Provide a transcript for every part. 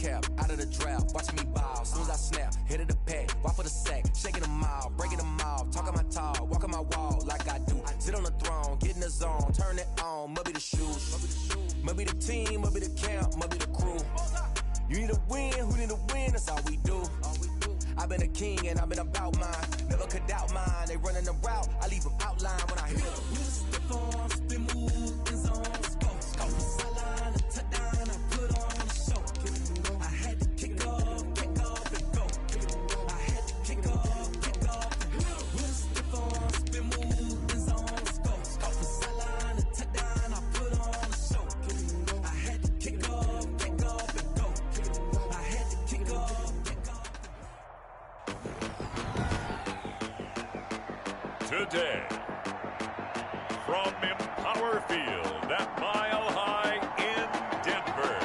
cap, out of the draft, watching me ball. Soon as I snap, hit of the pack, walk for the sack, shaking them all, breaking them all, talking my talk, walking my wall like I do. Sit on the throne, get in the zone, turn it on, must be the shoes, must be the team, must be the camp, must be the crew. You need a win, who need a win, that's all we do. I've been a king and I've been about mine, never could doubt mine. They running the route, I leave them outline when I hit them. We just step on, spin move, in zone, let's go. Sideline, a touchdown, I put on the show. I had to kick off and go. I had to kick off and go. We just step on, spin move, in zone, let's go. Sideline, a touchdown, I put on the show. I had to kick off and go. I had to kick off. Today, from Empower Field at Mile High in Denver,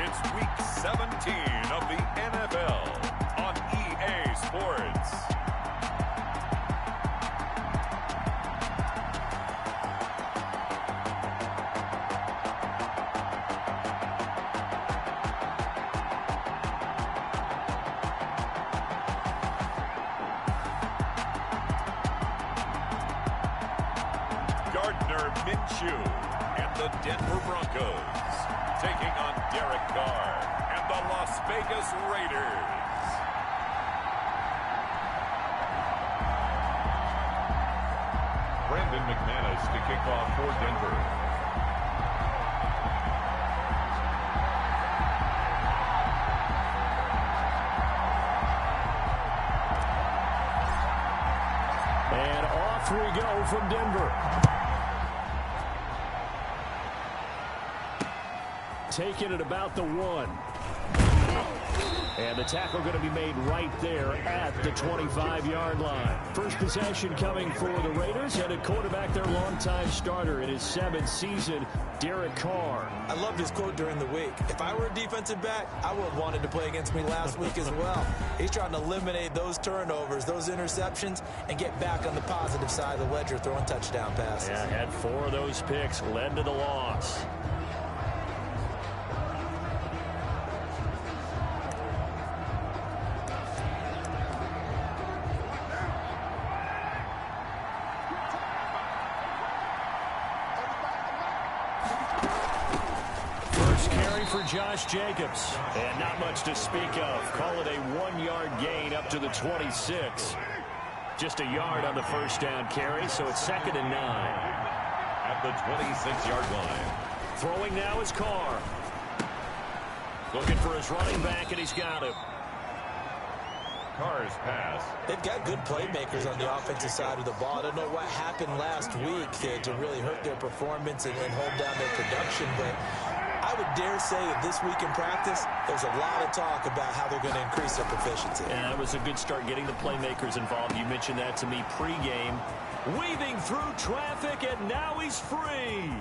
it's Week 17 of the NFL on EA Sports. Gardner Minshew and the Denver Broncos taking on Derek Carr and the Las Vegas Raiders. Brandon McManus to kick off for Denver. And off we go from Denver. Taking it about the 1. And the tackle going to be made right there at the 25-yard line. First possession coming for the Raiders, and at quarterback, their longtime starter in his 7th season, Derek Carr. I loved his quote during the week. If I were a defensive back, I would have wanted to play against me last week as well. He's trying to eliminate those turnovers, those interceptions, and get back on the positive side of the ledger, throwing touchdown passes. Yeah, had 4 of those picks, led to the loss. For Josh Jacobs, and not much to speak of. Call it a 1-yard gain up to the 26. Just a yard on the first down carry, so it's 2nd and 9. At the 26-yard line. Throwing now is Carr. Looking for his running back, and he's got him. Carr's pass. They've got good playmakers on the offensive side of the ball. I don't know what happened last week to really hurt their performance and hold down their production, but I would dare say that this week in practice, there's a lot of talk about how they're going to increase their proficiency. And that was a good start getting the playmakers involved. You mentioned that to me pregame. Weaving through traffic, and now he's free.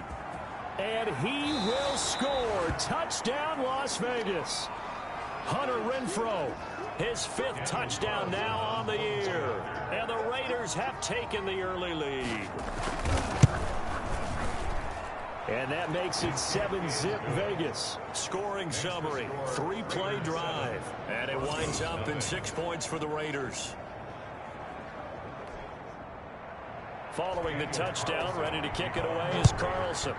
And he will score. Touchdown, Las Vegas. Hunter Renfrow, his 5th touchdown now on the year. And the Raiders have taken the early lead. And that makes it 7-zip Vegas. Scoring summary, 3-play drive. And it winds up in 6 points for the Raiders. Following the touchdown, ready to kick it away is Carlson.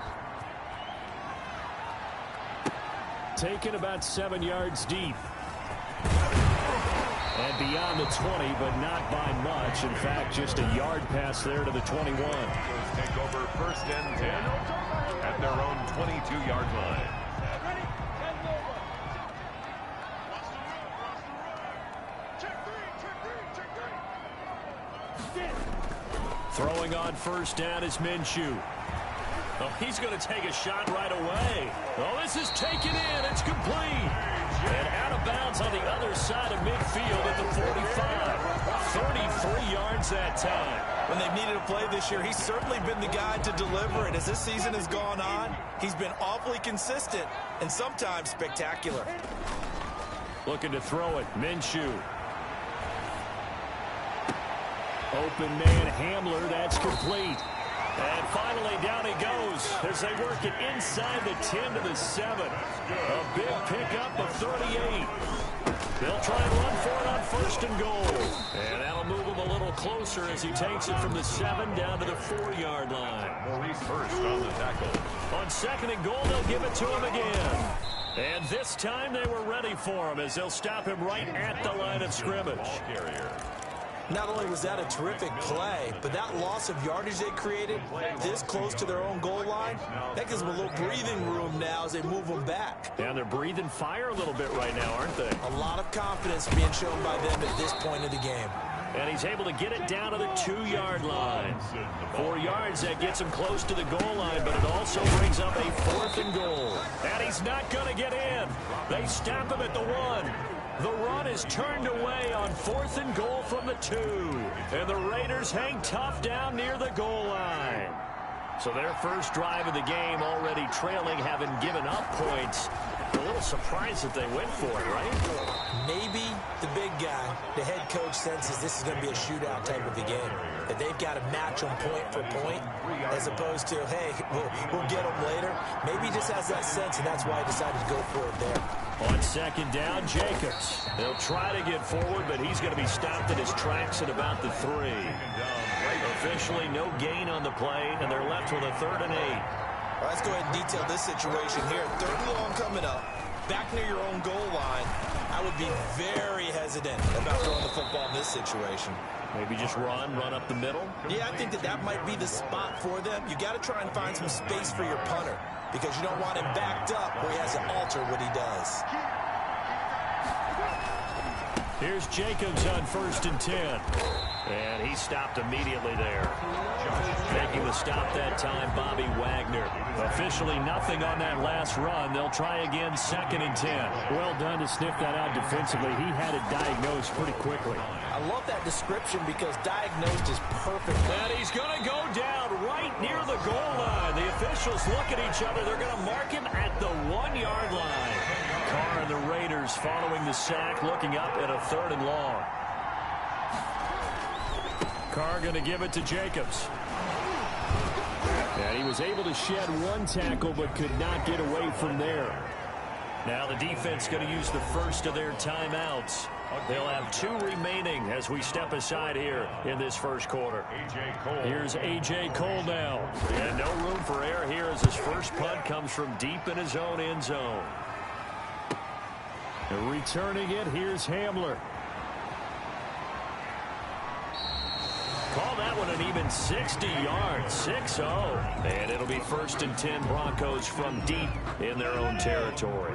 Taken about 7 yards deep. And beyond the 20, but not by much. In fact, just a yard pass there to the 21. Take over 1st and 10 at their own 22-yard line. Throwing on 1st down is Minshew. Oh, he's going to take a shot right away. Oh, this is taken in. It's complete. And out of bounds on the other side of midfield at the 45. 33 yards that time. When they've needed a play this year, he's certainly been the guy to deliver. And as this season has gone on, he's been awfully consistent and sometimes spectacular. Looking to throw it. Minshew. Open man Hamler. That's complete. And finally, down he goes as they work it inside the 10 to the 7. A big pickup of 38. They'll try and run for it on first and goal. And that'll move him a little closer as he takes it from the 7 down to the 4-yard line. Maurice Hurst on the tackle. On second and goal, they'll give it to him again. And this time they were ready for him as they'll stop him right at the line of scrimmage. Ball carrier. Not only was that a terrific play, but that loss of yardage they created this close to their own goal line, that gives them a little breathing room now as they move them back. And they're breathing fire a little bit right now, aren't they? A lot of confidence being shown by them at this point of the game. And he's able to get it down to the 2-yard line. 4 yards, that gets him close to the goal line, but it also brings up a 4th and goal. And he's not going to get in. They stop him at the 1. The run is turned away on 4th and goal from the 2. And the Raiders hang tough down near the goal line. So their first drive of the game already trailing, having given up points. A little surprised that they went for it, right? Maybe the big guy, the head coach, senses this is going to be a shootout type of a game. That they've got to match them point for point as opposed to, hey, we'll get them later. Maybe he just has that sense, and that's why he decided to go for it there. On second down, Jacobs. They'll try to get forward, but he's going to be stopped in his tracks at about the 3. Officially no gain on the play, and they're left with a 3rd and 8. All right, let's go ahead and detail this situation here. 3rd and long coming up, back near your own goal line. I would be very hesitant about throwing the football in this situation. Maybe just run up the middle? Yeah, I think that might be the spot for them. You got to try and find some space for your punter because you don't want him backed up where he has to alter what he does. Here's Jacobs on 1st and 10. And he stopped immediately there. Making the stop that time, Bobby Wagner. Officially nothing on that last run. They'll try again 2nd and 10. Well done to sniff that out defensively. He had it diagnosed pretty quickly. I love that description because diagnosed is perfect. And he's going to go down right near the goal line. The officials look at each other. They're going to mark him at the 1-yard line. Carr and the Raiders following the sack, looking up at a 3rd and long. Carr going to give it to Jacobs. And he was able to shed 1 tackle but could not get away from there. Now the defense going to use the first of their timeouts. They'll have 2 remaining as we step aside here in this first quarter. Here's A.J. Cole now. And no room for error here as his first punt comes from deep in his own end zone. Returning it, here's Hamler. Call that one an even 60 yards, 6-0. And it'll be 1st and 10 Broncos from deep in their own territory.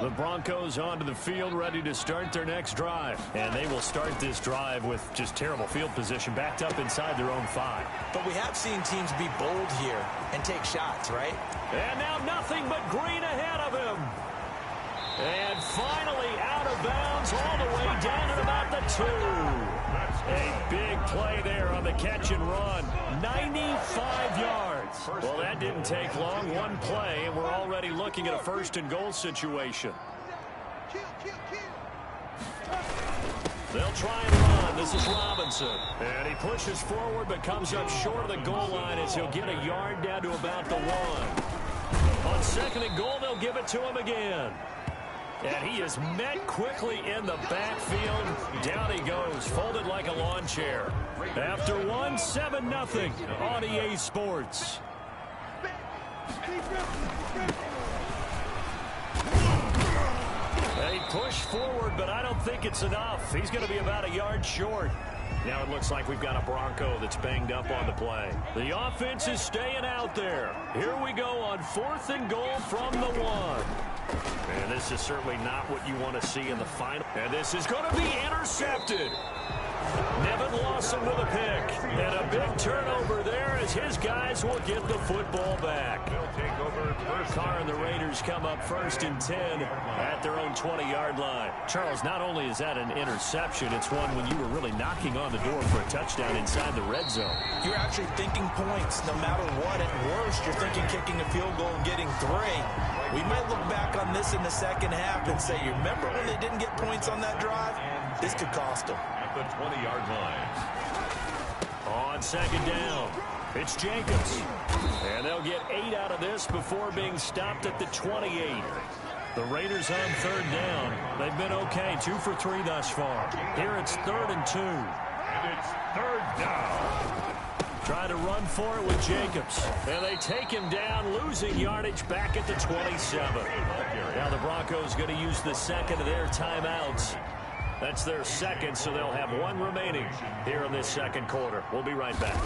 The Broncos onto the field, ready to start their next drive. And they will start this drive with just terrible field position, backed up inside their own 5. But we have seen teams be bold here and take shots, right? And now nothing but green ahead of him. And finally out of bounds all the way down at about the 2. A big play there on the catch and run. 95 yards. Well, that didn't take long. 1 play, and we're already looking at a 1st and goal situation. They'll try and run. This is Robinson. And he pushes forward but comes up short of the goal line as he'll get a yard down to about the 1. On 2nd and goal, they'll give it to him again. And he is met quickly in the backfield. Down he goes, folded like a lawn chair. After 1, 7-0 on EA Sports. They push forward, but I don't think it's enough. He's going to be about a yard short. Now it looks like we've got a Bronco that's banged up on the play. The offense is staying out there. Here we go on 4th and goal from the 1. And this is certainly not what you want to see in the final. And this is going to be intercepted. Nevin Lawson with a pick. And a big turnover there as his guys will get the football back. Carr and the Raiders come up 1st and 10 at their own 20-yard line. Charles, not only is that an interception, it's one when you were really knocking on the door for a touchdown inside the red zone. You're actually thinking points no matter what. At worst, you're thinking kicking a field goal and getting 3. We might look back on this in the second half and say, you remember when they didn't get points on that drive? This could cost them. At the 20-yard line. On on second down. It's Jacobs. And they'll get 8 out of this before being stopped at the 28. The Raiders on third down. They've been okay, 2 for 3 thus far. Here it's 3rd and 2. And it's 3rd down. Try to run for it with Jacobs. And they take him down, losing yardage back at the 27. Now the Broncos going to use the second of their timeouts. That's their second, so they'll have 1 remaining here in this second quarter. We'll be right back.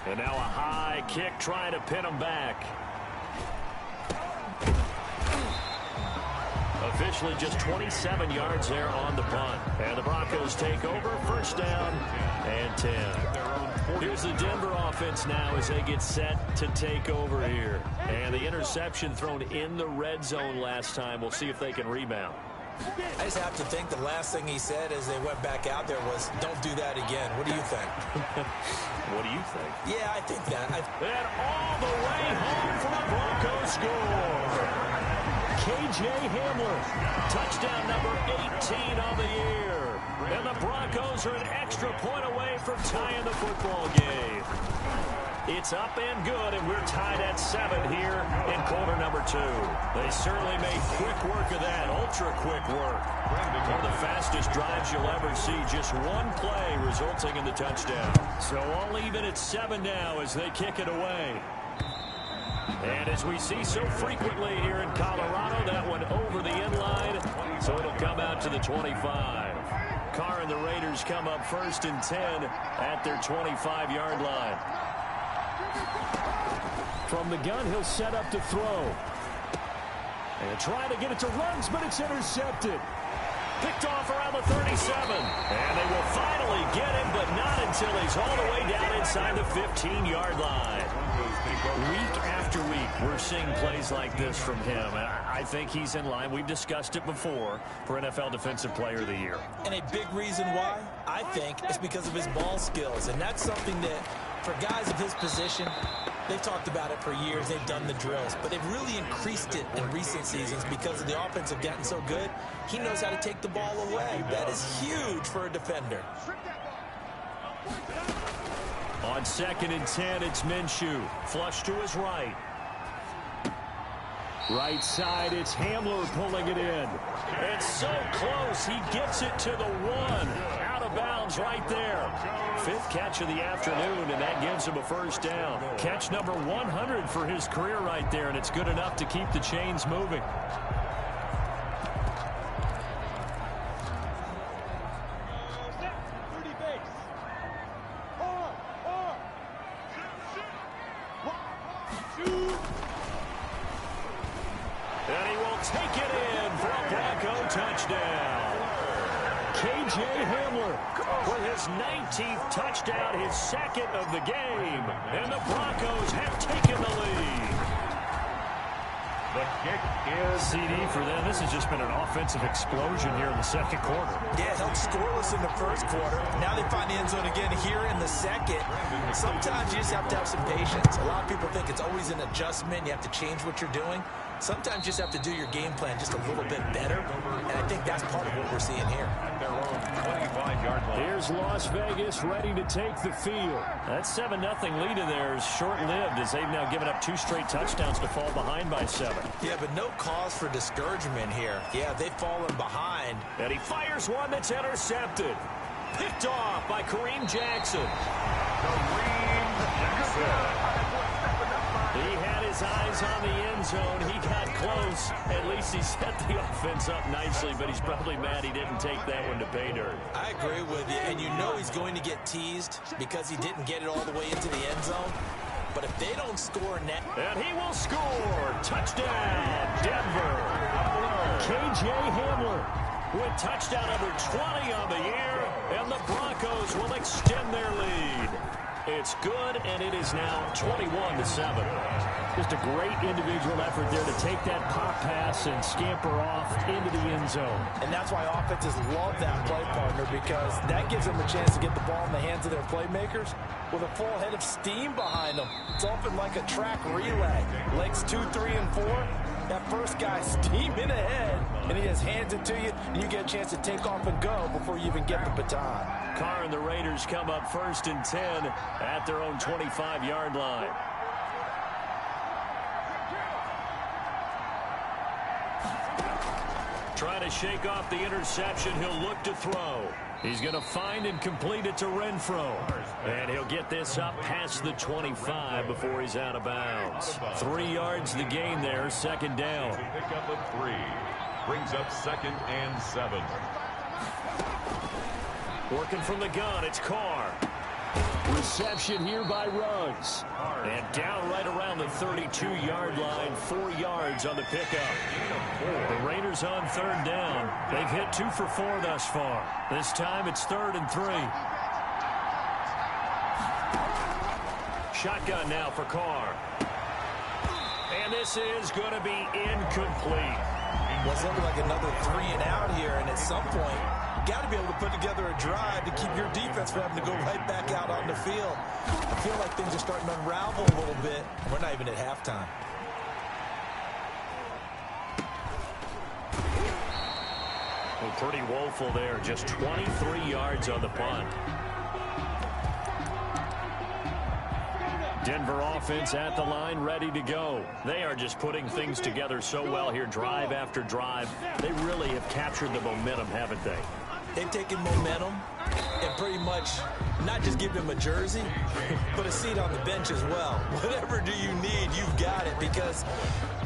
And now a high kick trying to pin him back. Officially just 27 yards there on the punt. And the Broncos take over, 1st down and 10. Here's the Denver offense now as they get set to take over here. And the interception thrown in the red zone last time. We'll see if they can rebound. I just have to think the last thing he said as they went back out there was, don't do that again. What do you think? What do you think? Yeah, I think that. And all the way home for the Broncos score. K.J. Hamler, touchdown number 18 on the year. And the Broncos are an extra point away from tying the football game. It's up and good, and we're tied at 7 here in quarter number 2. They certainly made quick work of that, ultra-quick work. One of the fastest drives you'll ever see, just 1 play resulting in the touchdown. So all even at 7 now as they kick it away. And as we see so frequently here in Colorado, that one over the end line, so it'll come out to the 25. Carr and the Raiders come up 1st and 10 at their 25-yard line. From the gun, he'll set up to throw. And trying to get it to runs, but it's intercepted. Picked off around the 37. And they will finally get him, but not until he's all the way down inside the 15-yard line. Week after week, we're seeing plays like this from him. I think he's in line. We've discussed it before for NFL Defensive Player of the Year. And a big reason why, I think, is because of his ball skills. And that's something that, for guys of his position, they've talked about it for years. They've done the drills. But they've really increased it in recent seasons because of the offense have gotten so good. He knows how to take the ball away. That is huge for a defender. On 2nd and 10, it's Minshew. Flush to his right. Right side, it's Hamler pulling it in. It's so close. He gets it to the 1. Out of bounds right there. 5th catch of the afternoon, and that gives him a 1st down. Catch number 100 for his career right there, and it's good enough to keep the chains moving. And he will take it in for a Bronco touchdown. K.J. Hamler with his 19th touchdown, his 2nd of the game. And the Broncos have taken the lead. The kick is CD for them. This has just been an offensive explosion here in the second quarter. Yeah, held scoreless in the first quarter. Now they find the end zone again here in the second. Sometimes you just have to have some patience. A lot of people think it's always an adjustment. You have to change what you're doing. Sometimes you just have to do your game plan just a little bit better. And I think that's part of what we're seeing here. their own 25-yard line. Here's Las Vegas ready to take the field. That 7-0 lead of theirs short-lived as they've now given up 2 straight touchdowns to fall behind by 7. Yeah, but no cause for discouragement here. Yeah, they've fallen behind. And he fires one that's intercepted. Picked off by Kareem Jackson. He had his eyes on the end zone. He got close. At least he set the offense up nicely, but he's probably mad he didn't take that one to pay dirt. I agree with you, and you know he's going to get teased because he didn't get it all the way into the end zone. But if they don't score net... And he will score. Touchdown, Denver. K.J. Hamler With touchdown number 20 on the year, and the Broncos will extend their lead. It's good, and it is now 21-7. Just a great individual effort there to take that pop pass and scamper off into the end zone. And that's why offenses love that play partner, because that gives them a chance to get the ball in the hands of their playmakers with a full head of steam behind them. It's often like a track relay. Legs 2, 3, and 4. That first guy steaming ahead, and he just hands it to you, and you get a chance to take off and go before you even get the baton. Carr and the Raiders come up 1st and 10 at their own 25-yard line. Trying to shake off the interception. He'll look to throw. He's going to find and complete it to Renfro. And he'll get this up past the 25 before he's out of bounds. 3 yards the gain there, 2nd down. Pick up a 3. Brings up 2nd and 7. Working from the gun, it's Carr. Reception here by Ruggs. And down right around the 32-yard line, 4 yards on the pickup. The Raiders on 3rd down. They've hit 2 for 4 thus far. This time it's 3rd and 3. Shotgun now for Carr. And this is going to be incomplete. Well, it's looking like another 3 and out here, and at some point, you got to be able to put together a drive to keep your defense from having to go right back out on the field. I feel like things are starting to unravel a little bit. We're not even at halftime. Well, pretty woeful there. Just 23 yards on the punt. Denver offense at the line, ready to go. They are just putting things together so well here, drive after drive. They really have captured the momentum, haven't they? They've taken momentum and pretty much not just give them a jersey, but a seat on the bench as well. Whatever do you need, you've got it, because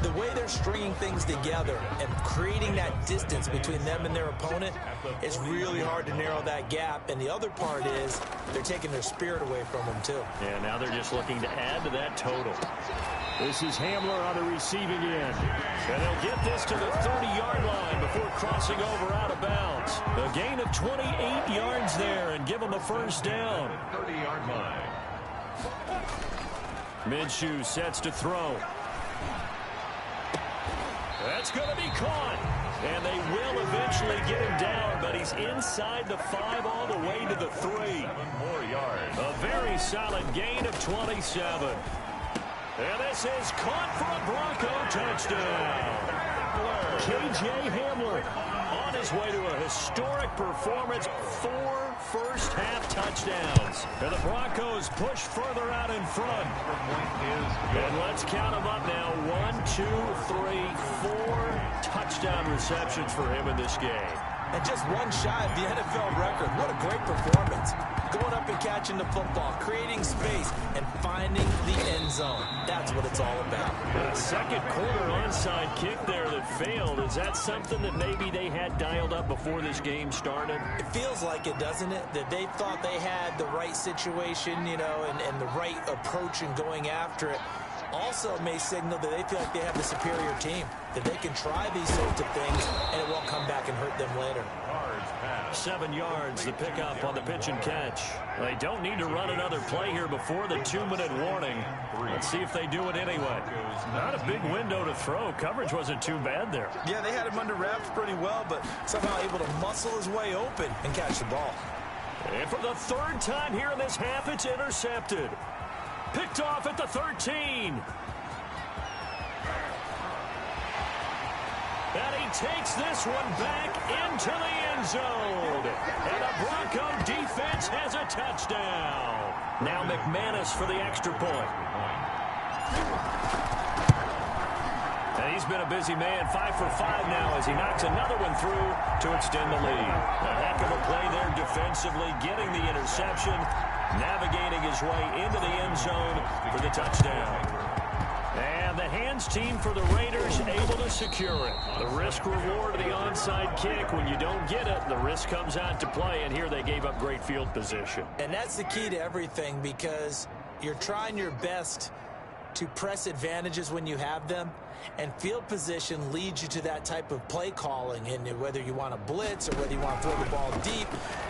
the way they're stringing things together and creating that distance between them and their opponent, it's really hard to narrow that gap. And the other part is they're taking their spirit away from them, too. Yeah, now they're just looking to add to that total. This is Hamler on the receiving end. And they'll get this to the 30-yard line before crossing over out of bounds. A gain of 28 yards there and give them a 1st down. 30-yard line. Minshew sets to throw. That's going to be caught. And they will eventually get him down, but he's inside the 5 all the way to the 3. 7 more yards. A very solid gain of 27. And this is caught for a Bronco touchdown. K.J. Hamler On his way to a historic performance, 4 first-half touchdowns. And the Broncos push further out in front. And let's count them up now. 1, 2, 3, 4 touchdown receptions for him in this game. And just one shy of the NFL record. What a great performance. Going up and catching the football, creating space, and finding the end zone. That's what it's all about. A second quarter onside kick there that failed. Is that something that maybe they had dialed up before this game started? It feels like it, doesn't it? That they thought they had the right situation, you know, and the right approach in going after it. Also may signal that they feel like they have the superior team, that they can try these sorts of things, and it won't come back and hurt them later. 7 yards, the pickup on the pitch and catch. They don't need to run another play here before the 2-minute warning. Let's see if they do it anyway. Not a big window to throw. Coverage wasn't too bad there. Yeah, they had him under wraps pretty well, but somehow able to muscle his way open and catch the ball. And for the 3rd time here in this half, it's intercepted. Picked off at the 13. And he takes this one back into the end zone. And the Bronco defense has a touchdown. Now McManus for the extra point. And he's been a busy man, 5 for 5 now as he knocks another one through to extend the lead. A heck of a play there defensively, getting the interception, navigating his way into the end zone for the touchdown. And the hands team for the Raiders able to secure it. The risk reward of the onside kick. When you don't get it, the risk comes out to play, and here they gave up great field position. And that's the key to everything, because you're trying your best to press advantages when you have them, and field position leads you to that type of play calling. And whether you want to blitz or whether you want to throw the ball deep,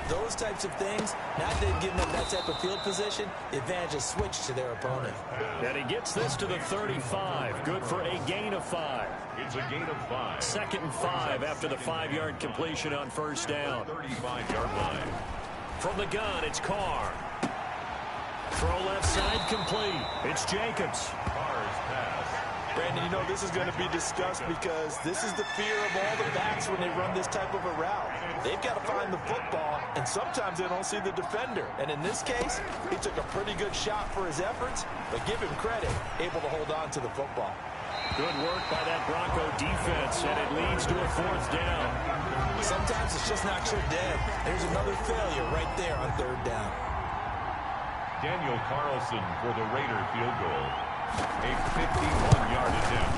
those types of things, now that they've given up that type of field position, the advantage is switched to their opponent. And he gets this to the 35. Good for a gain of 5. It's a gain of 5. 2nd and 5 after the 5-yard completion on 1st down. 35-yard line. From the gun, it's Carr. Throw left side complete. It's Jacobs. Carr's pass Brandon, you know, this is going to be discussed because this is the fear of all the backs when they run this type of a route. They've got to find the football, and sometimes they don't see the defender. And in this case, he took a pretty good shot for his efforts, but give him credit, able to hold on to the football. Good work by that Bronco defense, and it leads to a 4th down. Sometimes it's just not your day. There's another failure right there on 3rd down. Daniel Carlson for the Raider field goal. A 51-yard attempt.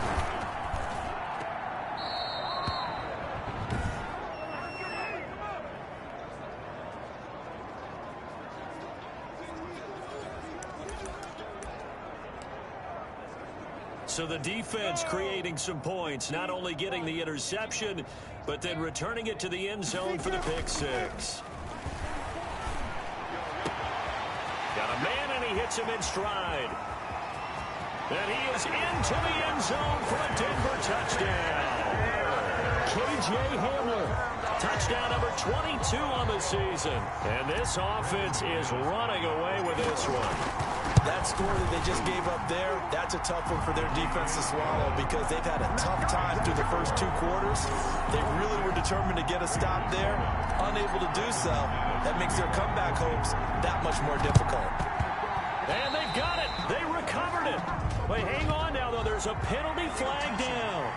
So the defense creating some points, not only getting the interception, but then returning it to the end zone for the pick 6. Got a man, and he hits him in stride. And he is into the end zone for a Denver touchdown. K.J. Hamler, touchdown number 22 on the season. And this offense is running away with this one. That score that they just gave up there, that's a tough one for their defense to swallow because they've had a tough time through the first 2 quarters. They really were determined to get a stop there. Unable to do so, that makes their comeback hopes that much more difficult. And they've got it. They recovered it. But hang on now, though. There's a penalty flag down.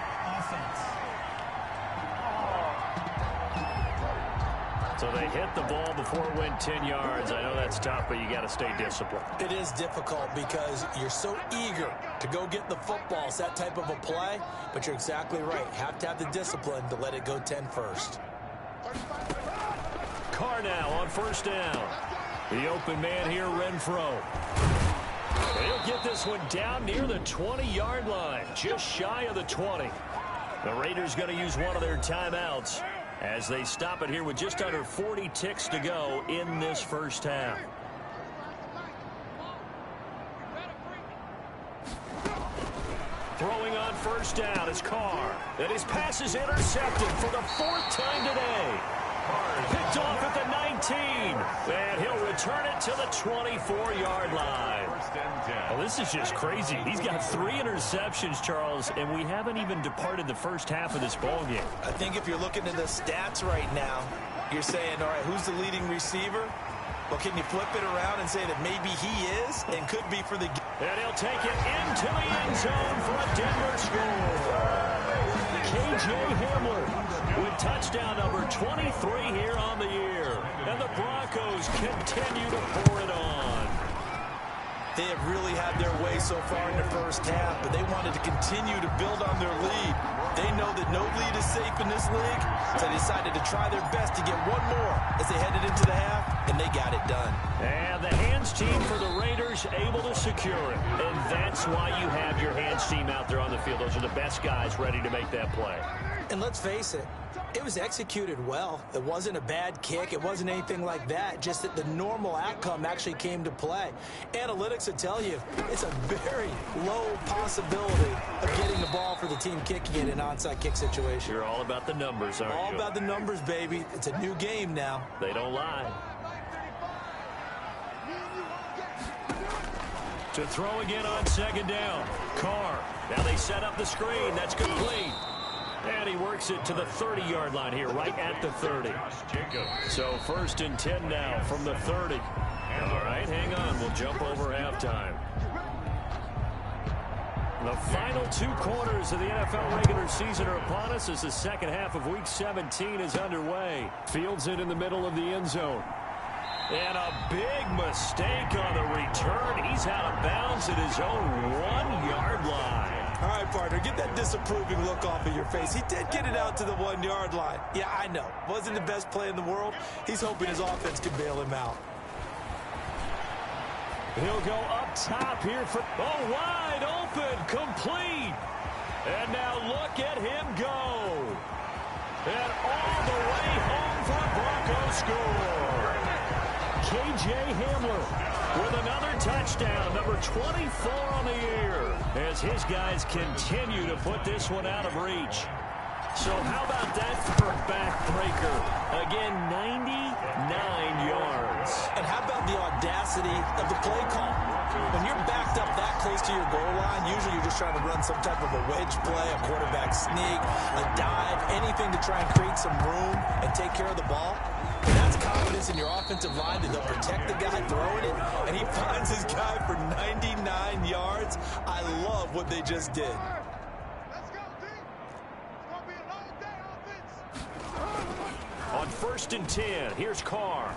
So they hit the ball before it went 10 yards. I know that's tough, but you got to stay disciplined. It is difficult because you're so eager to go get the football. It's that type of a play, but you're exactly right. Have to have the discipline to let it go 10 first. Carr now on 1st down. The open man here, Renfro. He'll get this one down near the 20-yard line, just shy of the 20. The Raiders going to use one of their timeouts as they stop it here with just under 40 ticks to go in this first half. Throwing on 1st down is Carr. And his pass is intercepted for the 4th time today. Picked off at the 19. And he'll return it to the 24-yard line. Well, this is just crazy. He's got 3 interceptions, Charles, and we haven't even departed the first half of this ball game. I think if you're looking at the stats right now, you're saying, all right, who's the leading receiver? Well, can you flip it around and say that maybe he is and could be for the game? And he'll take it into the end zone for a Denver score. K.J. Hamler with touchdown number 23 here on the year. And the Broncos continue to pour it on. They have really had their way so far in the first half, but they wanted to continue to build on their lead. They know that no lead is safe in this league, so they decided to try their best to get one more as they headed into the half, and they got it done. And the hands team for the Raiders able to secure it. And that's why you have your hands team out there on the field. Those are the best guys ready to make that play. And let's face it, it was executed well. It wasn't a bad kick. It wasn't anything like that. Just that the normal outcome actually came to play. Analytics will tell you it's a very low possibility of getting the ball for the team kicking it in an onside kick situation. You're all about the numbers, aren't you? All about the numbers, baby. It's a new game now. They don't lie. To throw again on 2nd down. Carr. Now they set up the screen. That's complete. And he works it to the 30-yard line here, right at the 30. So 1st and 10 now from the 30. All right, hang on. We'll jump over halftime. The final 2 quarters of the NFL regular season are upon us as the second half of Week 17 is underway. Fields it in the middle of the end zone. And a big mistake on the return. He's out of bounds at his own 1-yard line. All right, partner, get that disapproving look off of your face. He did get it out to the 1-yard line. Yeah, I know. Wasn't the best play in the world. He's hoping his offense can bail him out. He'll go up top here for, wide open, complete. And now look at him go. And all the way home for a Broncos score. K.J. Hamler with another touchdown, number 24 on the year, as his guys continue to put this one out of reach. So how about that for a backbreaker? Again, 99 yards. And how about the audacity of the play call? When you're backed up that close to your goal line, usually you're just trying to run some type of a wedge play, a quarterback sneak, a dive, anything to try and create some room and take care of the ball. And that's confidence in your offensive line that they'll protect the guy throwing it, and he finds his guy for 99 yards. I love what they just did. On 1st and 10, here's Carr.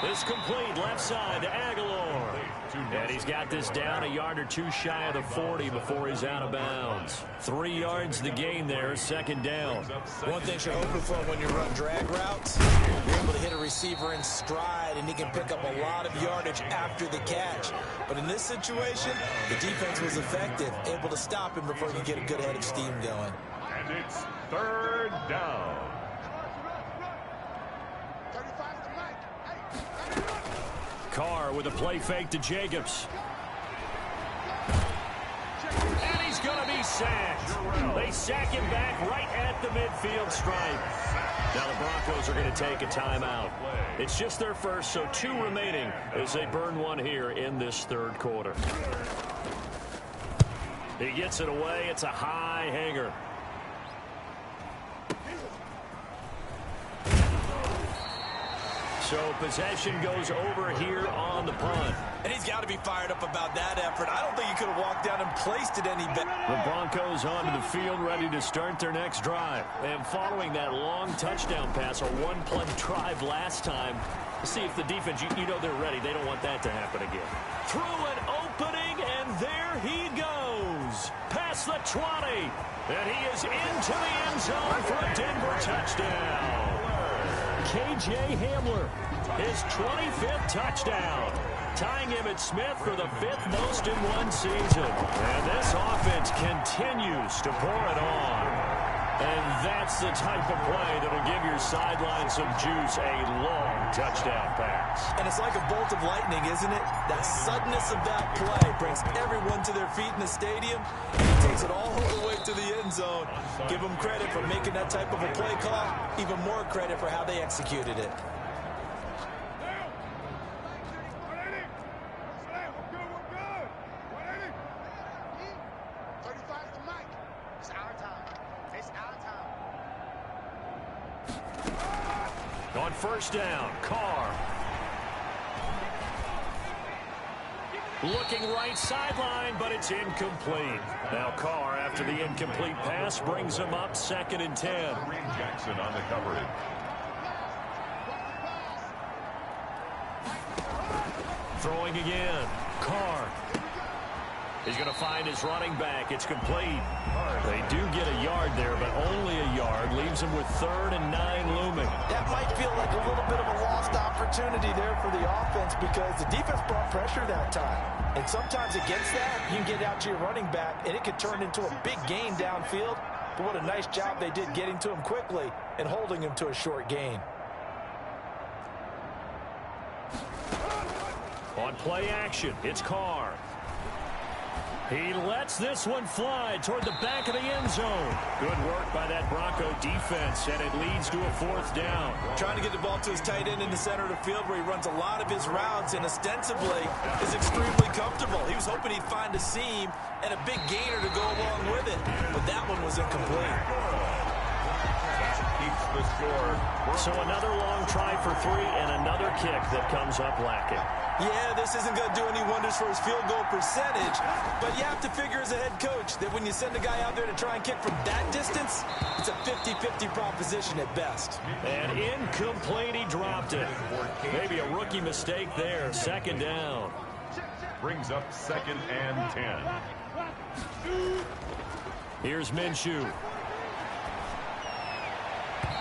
It's complete left side to Aguilar. And he's got this down a yard or two shy of the 40 before he's out of bounds. 3 yards the gain there, 2nd down. One thing you're hoping for when you run drag routes, you're able to hit a receiver in stride, and he can pick up a lot of yardage after the catch. But in this situation, the defense was effective, able to stop him before he could get a good head of steam going. And it's 3rd down. Carr with a play fake to Jacobs. And he's going to be sacked. They sack him back right at the midfield stripe. Now the Broncos are going to take a timeout. It's just their first, so 2 remaining as they burn one here in this 3rd quarter. He gets it away. It's a high hanger. So possession goes over here on the punt. And he's got to be fired up about that effort. I don't think he could have walked down and placed it any better. The Broncos onto the field ready to start their next drive. And following that long touchdown pass, a 1-play drive last time, to see if the defense, you know they're ready. They don't want that to happen again. Through an opening, and there he goes. Past the 20. And he is into the end zone for a Denver touchdown. K.J. Hamler, his 25th touchdown, tying Emmitt Smith for the 5th most in one season. And this offense continues to pour it on. And that's the type of play that'll give your sideline some juice, a long touchdown pass. And it's like a bolt of lightning, isn't it? That suddenness of that play brings everyone to their feet in the stadium. And he takes it all the way to the end zone. Give them credit for making that type of a play call. Even more credit for how they executed it. On 1st down, Carr. Looking right sideline, but it's incomplete. Now Carr, after the incomplete pass, brings him up 2nd and 10. Jackson on the coverage. Throwing again, Carr. He's going to find his running back. It's complete. They do get a yard there, but only a yard. Leaves him with 3rd and 9 looming. That might feel like a little bit of a lost opportunity there for the offense because the defense brought pressure that time. And sometimes against that, you can get out to your running back, and it could turn into a big gain downfield. But what a nice job they did getting to him quickly and holding him to a short gain. On play action, it's Carr. He lets this one fly toward the back of the end zone. Good work by that Bronco defense, and it leads to a 4th down. Trying to get the ball to his tight end in the center of the field where he runs a lot of his routes and ostensibly is extremely comfortable. He was hoping he'd find a seam and a big gainer to go along with it, but that one was incomplete. Keeps the score. So another long try for 3 and another kick that comes up lacking. Yeah, this isn't going to do any wonders for his field goal percentage, but you have to figure as a head coach that when you send a guy out there to try and kick from that distance, it's a 50-50 proposition at best. And incomplete, he dropped it. Maybe a rookie mistake there, 2nd down. Brings up 2nd and 10. Here's Minshew.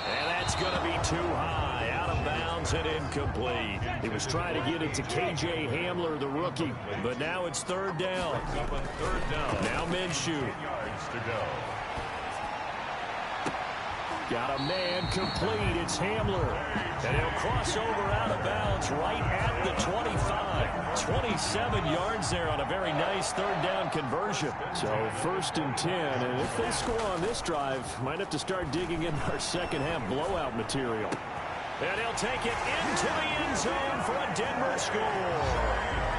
And that's going to be too high, out of bounds and incomplete. He was trying to get it to K.J. Hamler, the rookie, but now it's 3rd down. Now Minshew. Yards to go. Got a man complete. It's Hamler. And he'll cross over out of bounds right at the 25. 27 yards there on a very nice 3rd down conversion. So 1st and 10. And if they score on this drive, might have to start digging in our 2nd half blowout material. And he'll take it into the end zone for a Denver score.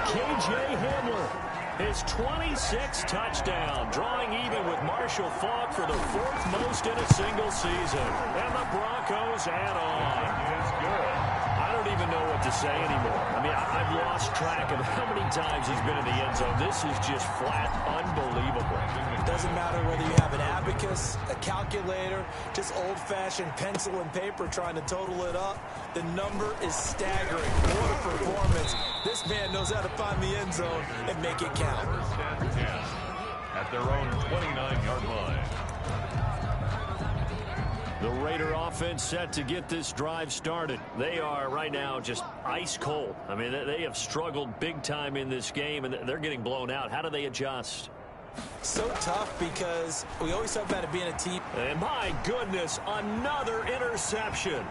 KJ Hamler. His 26th touchdown, drawing even with Marshall Faulk for the 4th most in a single season. And the Broncos add on. I don't even know what to say anymore. I mean, I've lost track of how many times he's been in the end zone. This is just flat unbelievable. It doesn't matter whether you have an abacus, a calculator, just old-fashioned pencil and paper trying to total it up. The number is staggering. What a performance. This man knows how to find the end zone and make it count. At their own 29-yard line. The Raider offense set to get this drive started. They are right now just ice cold. I mean, they have struggled big time in this game, and they're getting blown out. How do they adjust? So tough because we always talk about it being a team. And my goodness, another interception.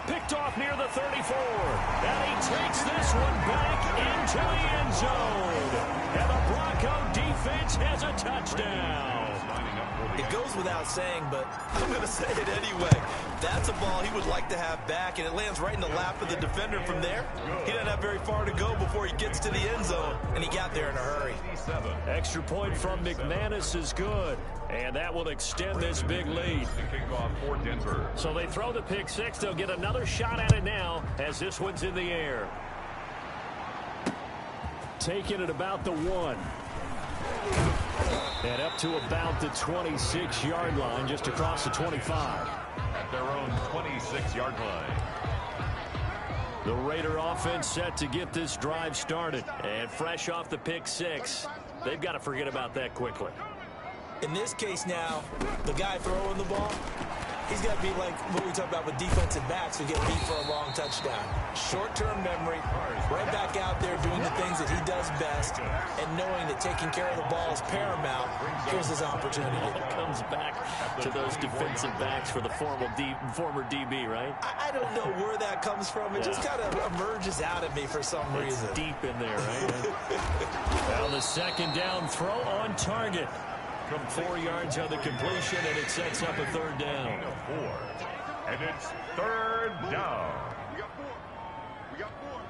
Picked off near the 34. And he takes this one back into the end zone. And the Bronco defense has a touchdown. It goes without saying, but I'm going to say it anyway. That's a ball he would like to have back, and it lands right in the lap of the defender from there. He doesn't have very far to go before he gets to the end zone, and he got there in a hurry. Extra point from McManus is good, and that will extend this big lead. So they throw the pick six. They'll get another shot at it now as this one's in the air. Taking it about the 1. And up to about the 26-yard line, just across the 25. At their own 26-yard line. The Raider offense set to get this drive started. And fresh off the pick six, they've got to forget about that quickly. In this case now, the guy throwing the ball, he's got to be like what we talk about with defensive backs who get beat for a long touchdown. Short-term memory, right back out there doing the things that he does best, and knowing that taking care of the ball is paramount. Here's his opportunity. It comes back to those defensive backs for the former DB, right? I don't know where that comes from. It just kind of emerges out of me for some reason. It's deep in there, right? Now the second down throw on target. 4 yards on the completion, and it sets up a third down. 4. And it's third down. We got 4.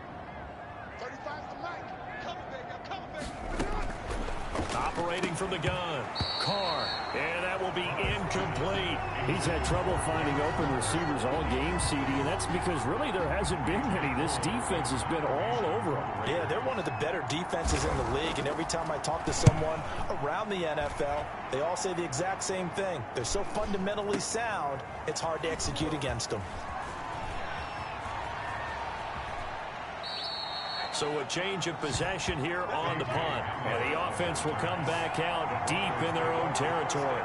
35's the mic. Cover, baby. Operating from the gun. Carr. And that will be incomplete. He's had trouble finding open receivers all game, CD, and that's because really there hasn't been many. This defense has been all over them. Yeah, they're one of the better defenses in the league, and every time I talk to someone around the NFL, they all say the exact same thing. They're so fundamentally sound, it's hard to execute against them. So a change of possession here on the punt. And the offense will come back out deep in their own territory.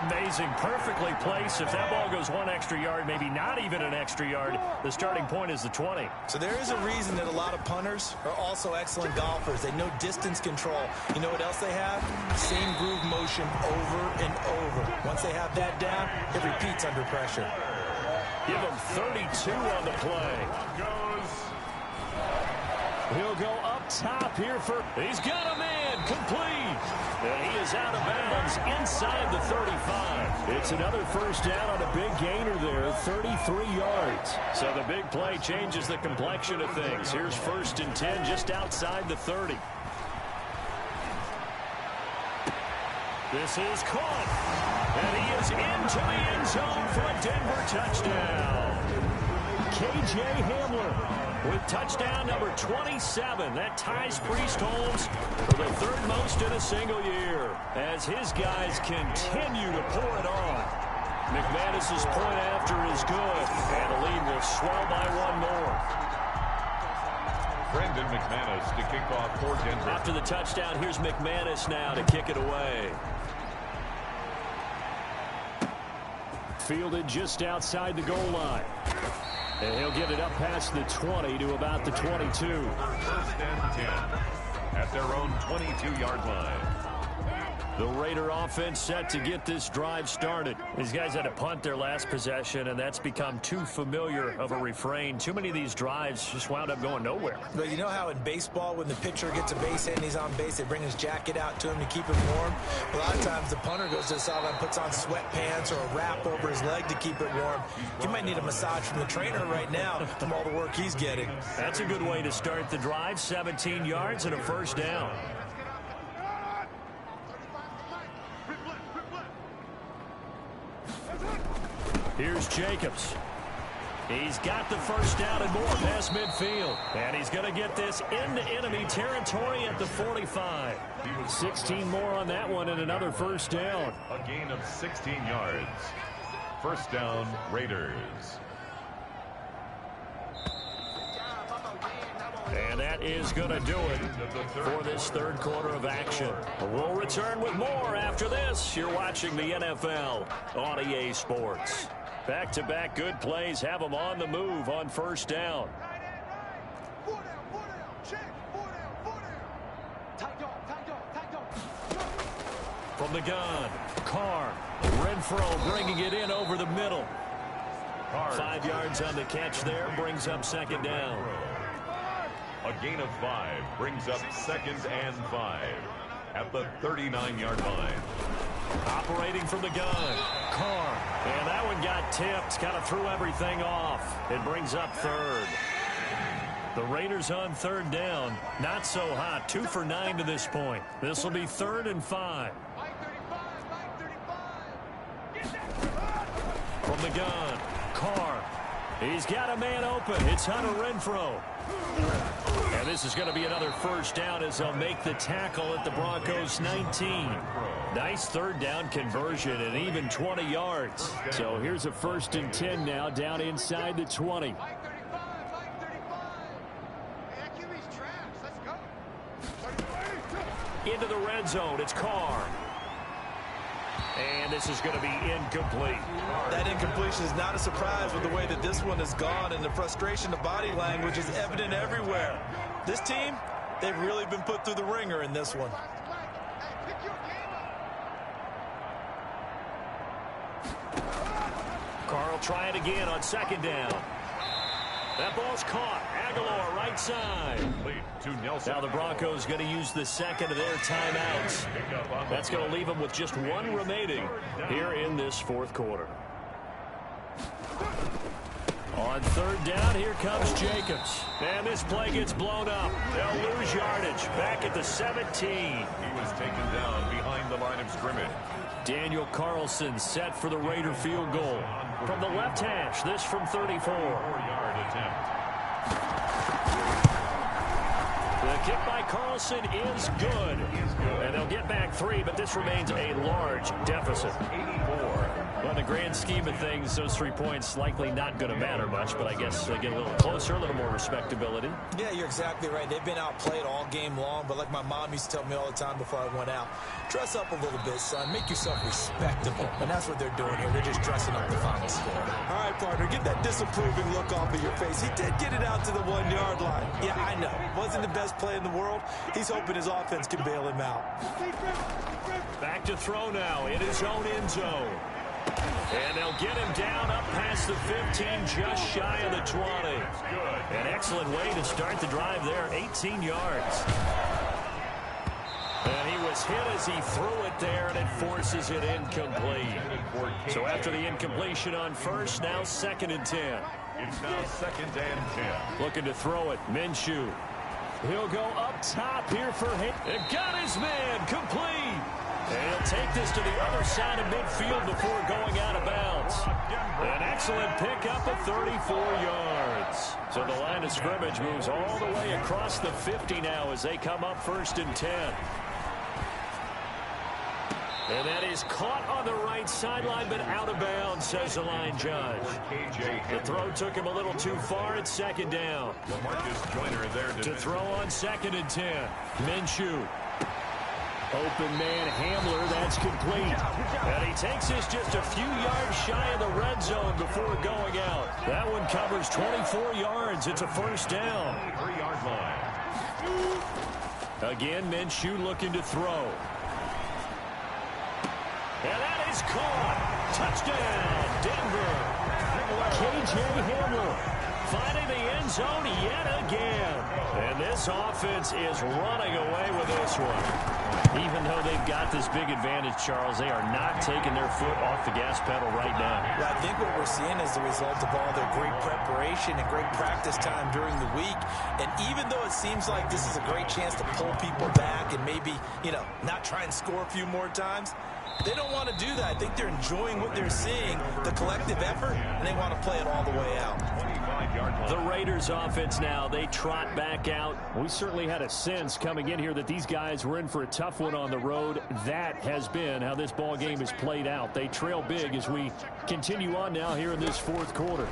Amazing. Perfectly placed. If that ball goes 1 extra yard, maybe not even an extra yard, the starting point is the 20. So there is a reason that a lot of punters are also excellent golfers. They know distance control. You know what else they have? Same groove motion over and over. Once they have that down, it repeats under pressure. Give them 32 on the play. He'll go up top here for... He's got a man complete. And he is out of bounds inside the 35. It's another first down on a big gainer there, 33 yards. So the big play changes the complexion of things. Here's 1st and 10 just outside the 30. This is caught. And he is into the end zone for a Denver touchdown. KJ Hamler with touchdown number 27. That ties Priest Holmes for the 3rd most in a single year as his guys continue to pour it on. McManus's point after is good, and the lead will swell by 1 more. Brendan McManus to kick off for Denver. After the touchdown, here's McManus now to kick it away. Fielded just outside the goal line. And he'll get it up past the 20 to about the 22. 1st and 10 at their own 22-yard line. The Raider offense set to get this drive started. These guys had to punt their last possession, and that's become too familiar of a refrain. Too many of these drives just wound up going nowhere. But you know how in baseball, when the pitcher gets a base hit and he's on base, they bring his jacket out to him to keep him warm? A lot of times the punter goes to the sideline, puts on sweatpants or a wrap over his leg to keep it warm. He might need a massage from the trainer right now from all the work he's getting. That's a good way to start the drive. 17 yards and a first down. Here's Jacobs. He's got the first down and more past midfield. And he's going to get this into enemy territory at the 45. 16 more on that one and another first down. A gain of 16 yards. First down, Raiders. And that is going to do it for this third quarter of action. We'll return with more after this. You're watching the NFL on EA Sports. Back-to-back good plays have them on the move on first down. From the gun, Carr. Renfro bringing it in over the middle. 5 yards on the catch there, brings up second down. A gain of 5 brings up 2nd and 5 at the 39-yard line. Operating from the gun, Carr. And that one got tipped, kind of threw everything off. It brings up third. The Raiders on third down, not so hot. 2 for 9 to this point. This will be 3rd and 5. From the gun, Carr. He's got a man open. It's Hunter Renfro. And this is going to be another first down as they'll make the tackle at the Broncos 19. Nice third down conversion and even 20 yards. So here's a 1st and 10 now down inside the 20. Into the red zone. It's Carr. And this is going to be incomplete. That incompletion is not a surprise with the way that this one has gone, and the frustration of body language is evident everywhere. This team, they've really been put through the ringer in this one. Carr will try it again on second down. That ball's caught. Aguilar right side. Now the Broncos going to use the second of their timeouts. That's going to leave them with just 1 remaining here in this fourth quarter. On third down, here comes Jacobs. And this play gets blown up. They'll lose yardage back at the 17. He was taken down behind the line of scrimmage. Daniel Carlson set for the Raider field goal. From the left hash, this from 34. 4-yard attempt. The kick by Carlson is good. And they'll get back 3, but this remains a large deficit. 84. Well, in the grand scheme of things, those 3 points likely not going to matter much, but I guess they get a little closer, a little more respectability. Yeah, you're exactly right. They've been outplayed all game long, but like my mom used to tell me all the time before I went out, dress up a little bit, son. Make yourself respectable. And that's what they're doing here. They're just dressing up the final score. All right, partner, get that disapproving look off of your face. He did get it out to the 1-yard line. Yeah, I know. Wasn't the best play in the world. He's hoping his offense can bail him out. Back to throw now in his own end zone. And they'll get him down up past the 15, just shy of the 20. An excellent way to start the drive there, 18 yards. And he was hit as he threw it there, and it forces it incomplete. So after the incompletion on first, now 2nd and 10. It's now 2nd and 10. Looking to throw it, Minshew. He'll go up top here for him. And got his man, complete. And he'll take this to the other side of midfield before going out of bounds. An excellent pickup of 34 yards. So the line of scrimmage moves all the way across the 50 now as they come up 1st and 10. And that is caught on the right sideline, but out of bounds, says the line judge. The throw took him a little too far. It's 2nd down. Marcus Joyner there to throw on 2nd and 10. Minshew. Open man Hamler, that's complete. And he takes this just a few yards shy of the red zone before going out. That one covers 24 yards. It's a first down. 3-yard line. Again, Minshew looking to throw. He's caught. Touchdown, Denver. K.J. Hamler finding the end zone yet again. And this offense is running away with this one. Even though they've got this big advantage, Charles, they are not taking their foot off the gas pedal right now. I think what we're seeing is the result of all their great preparation and great practice time during the week. And even though it seems like this is a great chance to pull people back and maybe, not try and score a few more times, they don't want to do that. I think they're enjoying what they're seeing, the collective effort, and they want to play it all the way out. The Raiders offense now, they trot back out. We certainly had a sense coming in here that these guys were in for a tough one on the road. That has been how this ball game has played out. They trail big as we continue on now here in this fourth quarter.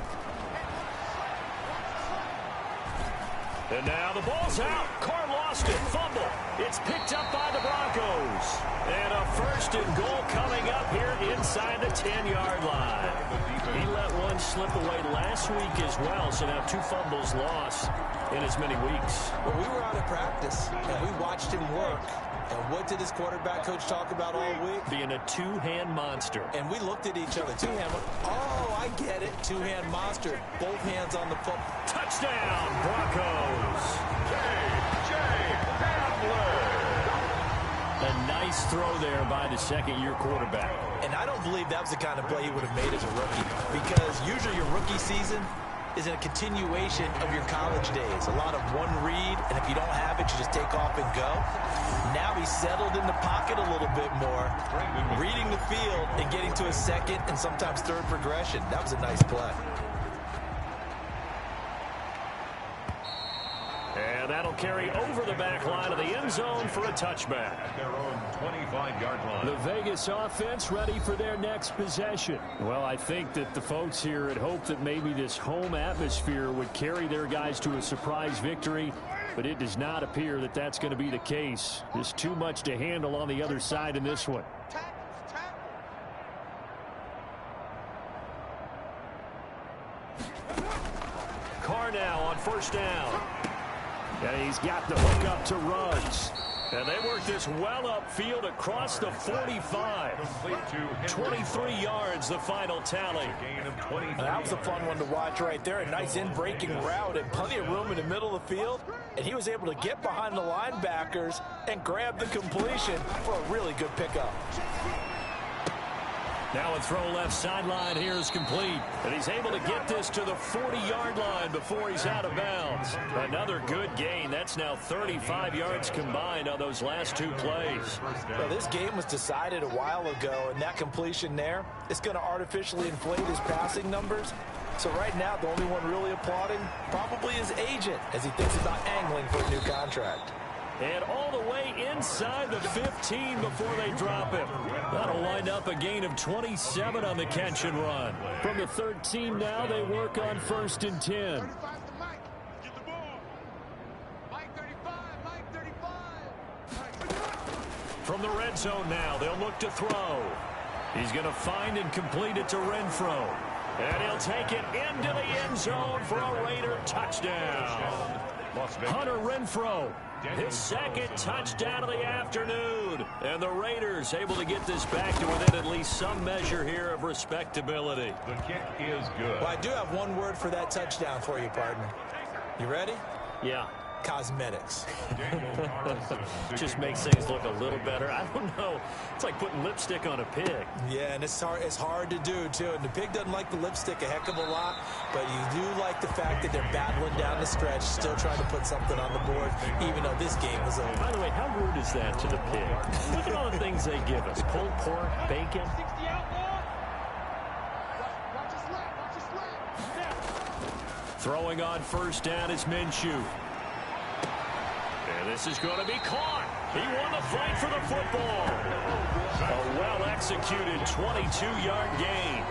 And now the ball's out. Carr lost it. Fumble. It's picked up by the Broncos. And a first and goal coming up here inside the 10-yard line. He let one slip away last week as well, so now 2 fumbles lost in as many weeks. Well, we were out of practice, and we watched him work. And what did his quarterback coach talk about all week? Being a two-hand monster. And we looked at each other. Two-hand. Oh, I get it. Two-hand monster. Both hands on the foot. Touchdown, Broncos. K.J. Hamler. A nice throw there by the second-year quarterback. And I don't believe that was the kind of play he would have made as a rookie. Because usually your rookie season is a continuation of your college days. A lot of one read, and if you don't have it, you just take off and go. Now he's settled in the pocket a little bit more, reading the field and getting to a second and sometimes third progression. That was a nice play. And that'll carry over the back line of the end zone for a touchback. At their own 25-yard line. The Vegas offense ready for their next possession. Well, I think that the folks here had hoped that maybe this home atmosphere would carry their guys to a surprise victory, but it does not appear that that's going to be the case. There's too much to handle on the other side in this one. Carr now on first down. And he's got the hook up to Ruggs. And they work this well upfield across the 45. 23 yards, the final tally. That was a fun one to watch right there. A nice in-breaking route and plenty of room in the middle of the field. And he was able to get behind the linebackers and grab the completion for a really good pickup. Now a throw left sideline here is complete. And he's able to get this to the 40-yard line before he's out of bounds. Another good gain. That's now 35 yards combined on those last 2 plays. Well, this game was decided a while ago, and that completion there is going to artificially inflate his passing numbers. So right now, the only one really applauding probably his agent as he thinks about angling for a new contract. And all the way inside the 15 before they drop him. That'll wind up a gain of 27 on the catch and run. From the 13 now, they work on 1st and 10. From the red zone now, they'll look to throw. He's going to find and complete it to Renfro. And he'll take it into the end zone for a Raider touchdown. Hunter Renfro, his second touchdown of the afternoon. And the Raiders able to get this back to within at least some measure here of respectability. The kick is good. Well, I do have one word for that touchdown for you, partner. You ready? Yeah. Cosmetics. Just makes things look a little better. I don't know. It's like putting lipstick on a pig. Yeah, and it's hard to do, too. And the pig doesn't like the lipstick a heck of a lot, but you do like the fact that they're battling down the stretch, still trying to put something on the board, even though this game is over. By the way, how rude is that to the pig? Look at all the things they give us. Pulled pork, bacon. Throwing on first down is Minshew. And this is going to be caught. He won the fight for the football. A well-executed 22-yard gain.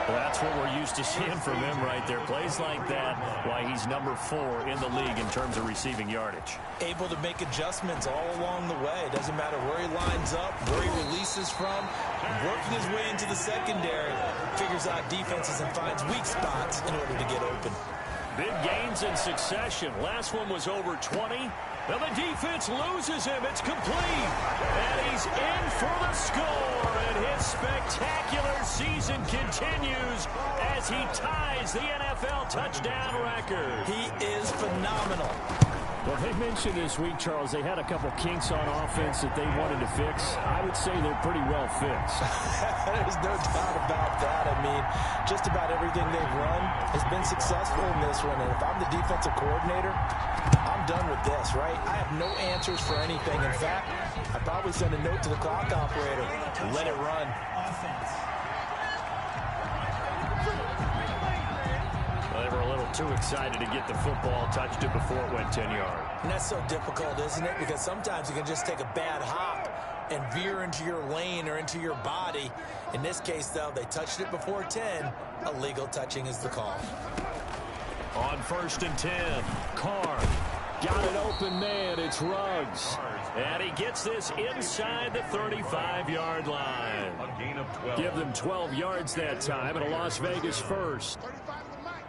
Well, that's what we're used to seeing from him right there. Plays like that, why he's number 4 in the league in terms of receiving yardage. Able to make adjustments all along the way. Doesn't matter where he lines up, where he releases from. Working his way into the secondary. Figures out defenses and finds weak spots in order to get open. Big gains in succession. Last one was over 20. Now the defense loses him. It's complete. And he's in for the score. And his spectacular season continues as he ties the NFL touchdown record. He is phenomenal. Well, they mentioned this week, Charles, they had a couple kinks on offense that they wanted to fix. I would say they're pretty well fixed. There's no doubt about that. I mean, just about everything they've run has been successful in this one. And if I'm the defensive coordinator, I'm done with this, right? I have no answers for anything. In fact, I'd probably send a note to the clock operator. Let it run. They were a little too excited to get the football, touched it before it went 10 yards. And that's so difficult, isn't it? Because sometimes you can just take a bad hop and veer into your lane or into your body. In this case, though, they touched it before 10. Illegal touching is the call. On 1st and 10, Carr. Got an open man. It's Ruggs. And he gets this inside the 35-yard line. A gain of 12. Give them 12 yards that time and a Las Vegas first. 35 to the mic.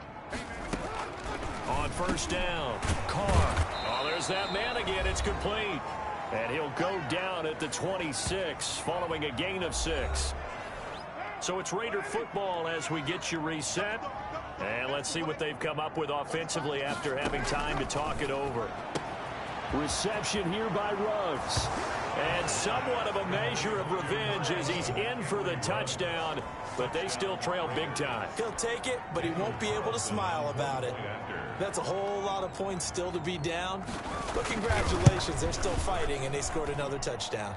On 1st down, Carr. Oh, there's that man again. It's complete. And he'll go down at the 26 following a gain of 6. So it's Raider football as we get you reset. And let's see what they've come up with offensively after having time to talk it over. Reception here by Ruggs. And somewhat of a measure of revenge as he's in for the touchdown, but they still trail big time. He'll take it, but he won't be able to smile about it. That's a whole lot of points still to be down. But congratulations, they're still fighting, and they scored another touchdown.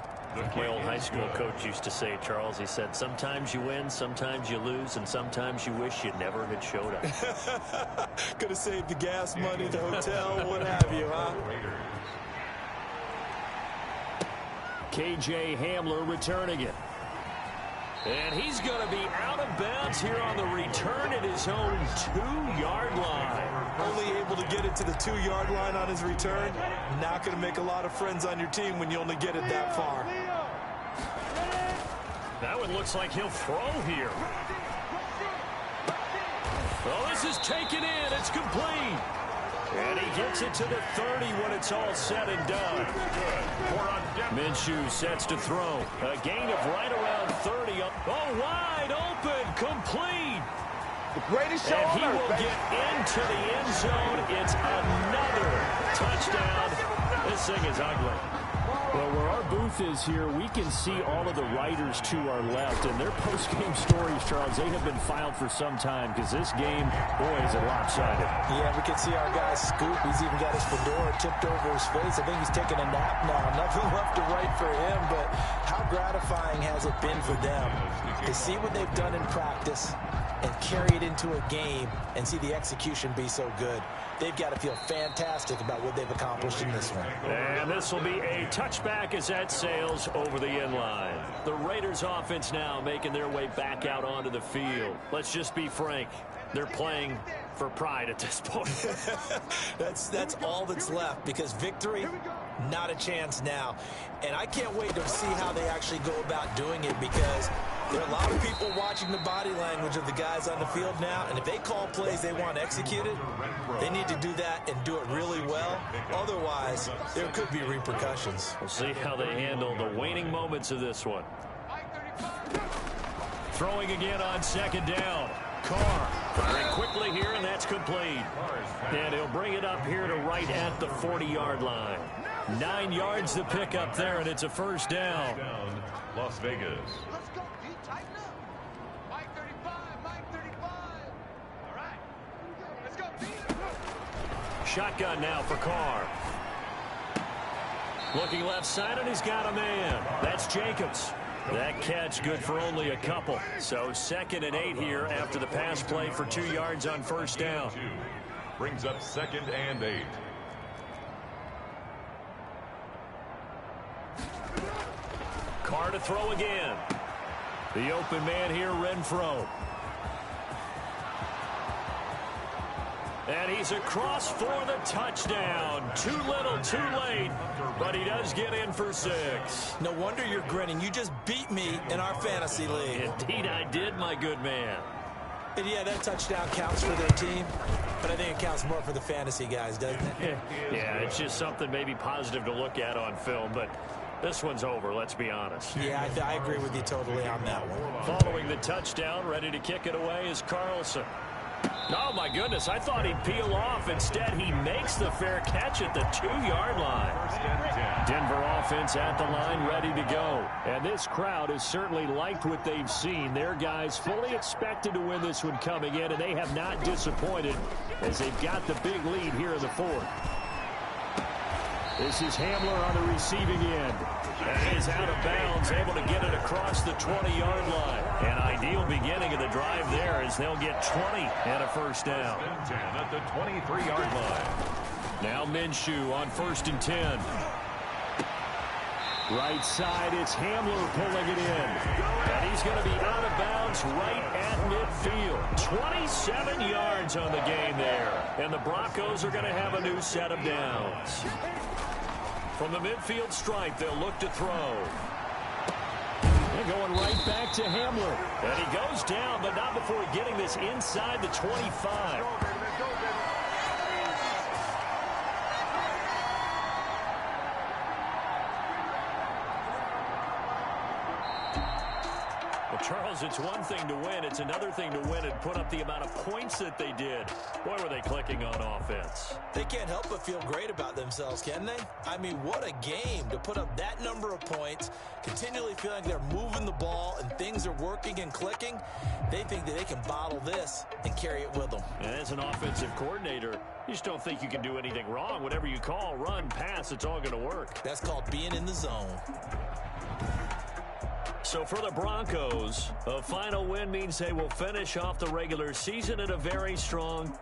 My old high school coach used to say, Charles, he said, sometimes you win, sometimes you lose, and sometimes you wish you never had showed up. Could have saved the gas money, the hotel, what have you, huh? KJ Hamler returning it. And he's going to be out of bounds here on the return at his own 2-yard line. Only able to get it to the 2-yard line on his return. Not going to make a lot of friends on your team when you only get it that far. That one looks like he'll throw here. Well, this is taken in. It's complete. And he gets it to the 30 when it's all said and done. Minshew sets to throw. A gain of right around 30. Oh, wide open. Complete. The greatest show and on he earth, will baby. get into the end zone. It's another touchdown. This thing is ugly. Well, where our booth is here, we can see all of the writers to our left, and their post-game stories, Charles, they have been filed for some time because this game, boy, is it lopsided. Yeah, we can see our guy Scoop. He's even got his fedora tipped over his face. I think he's taking a nap now. Nothing left to write for him, but how gratifying has it been for them to see what they've done in practice and carry it into a game and see the execution be so good. They've got to feel fantastic about what they've accomplished in this one. And this will be a touchback as that sails over the end line. The Raiders offense now making their way back out onto the field. Let's just be frank. They're playing for pride at this point. That's all that's left, because victory, not a chance now. And I can't wait to see how they actually go about doing it, because there are a lot of people watching the body language of the guys on the field now, and if they call plays they want executed, they need to do that and do it really well. Otherwise, there could be repercussions. We'll see how they handle the waning moments of this one. Throwing again on 2nd down. Carr firing quickly here, and that's complete. And he'll bring it up here to right at the 40-yard line. 9 yards to pick up there, and it's a 1st down. Las Vegas. Let's go, D. Tighten up. Mike 35, Mike 35. All right. Let's go, D. Shotgun now for Carr. Looking left side, and he's got a man. That's Jacobs. That catch good for only a couple. So 2nd and 8 here after the pass play for 2 yards on 1st down. Brings up 2nd and 8. Carr to throw again. The open man here, Renfro. And he's across for the touchdown. Too little, too late, but he does get in for 6. No wonder you're grinning. You just beat me in our fantasy league. Indeed I did, my good man. And yeah, that touchdown counts for their team, but I think it counts more for the fantasy guys, doesn't it? Yeah, it's just something maybe positive to look at on film, but this one's over, let's be honest. Yeah, I agree with you totally on that one. Following the touchdown, ready to kick it away is Carlson. Oh, my goodness, I thought he'd peel off. Instead, he makes the fair catch at the 2-yard line. Denver offense at the line, ready to go. And this crowd has certainly liked what they've seen. Their guys fully expected to win this one coming in, and they have not disappointed as they've got the big lead here in the fourth. This is Hamler on the receiving end. And he is out of bounds, able to get it across the 20-yard line. An ideal beginning of the drive there as they'll get 20 and a first down. At the 23-yard line. Now Minshew on 1st and 10. Right side, it's Hamler pulling it in. And he's going to be out of bounds right at midfield. 27 yards on the gain there. And the Broncos are going to have a new set of downs. From the midfield stripe, they'll look to throw. They're going right back to Hamler. And he goes down, but not before getting this inside the 25. Well, Charles, it's one thing to win. It's another thing to win and put up the amount of points that they did. Boy, were they clicking on offense. They can't help but feel great about themselves, can they? I mean, what a game to put up that number of points, continually feeling like they're moving the ball and things are working and clicking. They think that they can bottle this and carry it with them. And as an offensive coordinator, you just don't think you can do anything wrong. Whatever you call, run, pass, it's all going to work. That's called being in the zone. So for the Broncos, a final win means they will finish off the regular season at a very strong.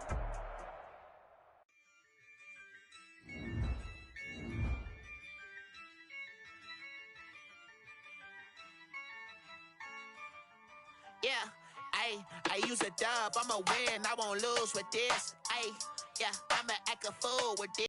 Yeah, I use a dub, I'ma win, I won't lose with this. Yeah, I'ma act a fool with this.